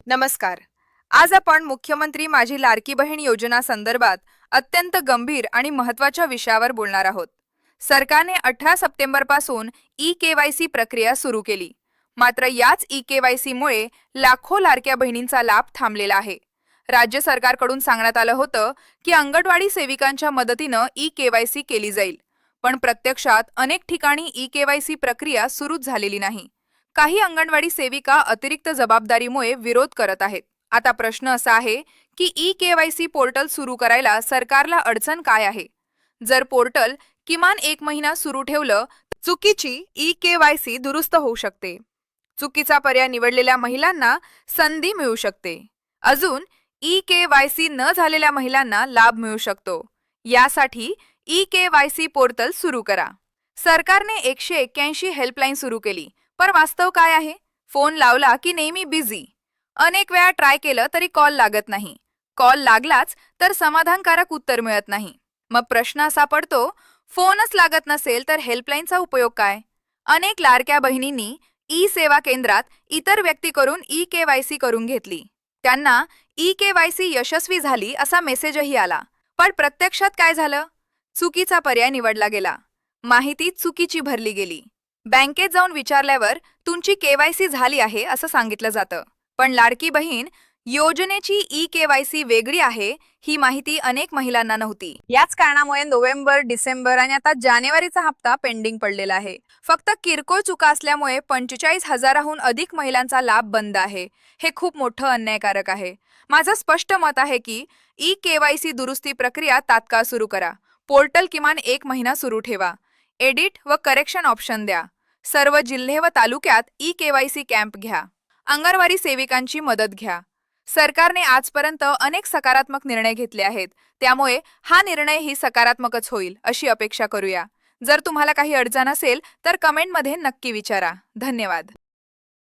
नमस्कार. आज आपण मुख्यमंत्री माझी लाडकी बहीण योजना संदर्भात अत्यंत गंभीर आणि महत्त्वाच्या विषयावर बोलणार आहोत. सरकारने 18 सप्टेंबरपासून ई-केवायसी प्रक्रिया सुरू केली. मात्र याच ई-केवायसी मुळे लाखो लाडक्या बहिणींचा लाभ थांबलेला आहे. राज्य सरकारकडून सांगण्यात आलं होतं की अंगणवाडी सेविकांच्या मदतीनं ई-केवायसी केली जाईल. पण प्रत्यक्षात अनेक ठिकाणी ई-केवायसी प्रक्रिया सुरूच झालेली नाही. काही अंगणवाडी सेविका अतिरिक्त जबाबदारीमुळे विरोध करत आहेत. आता प्रश्न असा आहे की ई-केवायसी पोर्टल सुरू करायला सरकारला अडचण काय आहे? जर पोर्टल किमान 1 महिना सुरू ठेवलं, चुकीची ई-केवायसी दुरुस्त होऊ शकते. चुकीचा पर्याय निवडलेल्या महिलांना संधी मिळू शकते. अजून ई-केवायसी न झालेल्या महिलांना लाभ मिळू शकतो. यासाठी ई-केवायसी पोर्टल सुरू करा. सरकारने 181 हेल्पलाईन सुरू केली. पण वास्तव काय आहे? फोन लावला की नेहमी बिझी. अनेक वेळा ट्राय केलं तरी कॉल लागत नाही. कॉल लागलाच तर समाधानकारक उत्तर मिळत नाही. मग प्रश्न असा पडतो, फोनच लागत नसेल तर हेल्पलाईनचा उपयोग काय? अनेक लाडक्या बहिणींनी ई-सेवा केंद्रात इतर व्यक्तीकडून ई-केवायसी करून घेतली. त्यांना ई-केवायसी यशस्वी झाली असा मेसेजही आला. पण प्रत्यक्षात काय झालं? चुकीचा पर्याय निवडला गेला. माहिती चुकीची भरली गेली. बँकेत जाऊन विचारल्यावर तुमची केवायसी झाली आहे असं सांगितलं जातं. पण लाडकी बहीण योजनेची ई-केवायसी वेगळी आहे ही माहिती अनेक महिलांना नव्हती. याच कारणामुळे नोव्हेंबर, डिसेंबर आणि आता जानेवारीचा हप्ता पेंडिंग पडलेला आहे. फक्त किरकोळ चुका असल्यामुळे 45,000हून अधिक महिलांचा लाभ बंद आहे. हे खूप मोठं अन्यायकारक आहे. माझं स्पष्ट मत आहे की ई-केवायसी दुरुस्ती प्रक्रिया तात्काळ सुरू करा. पोर्टल किमान 1 महिना सुरू ठेवा. एडिट व करेक्शन ऑप्शन द्या. सर्व जिल्हे व तालुक्यात ई-केवायसी कॅम्प घ्या. अंगणवाडी सेविकांची मदत घ्या. सरकारने आजपर्यंत अनेक सकारात्मक निर्णय घेतले आहेत. त्यामुळे हा निर्णयही सकारात्मकच होईल अशी अपेक्षा करूया. जर तुम्हाला काही अडचण असेल तर कमेंटमध्ये नक्की विचारा. धन्यवाद.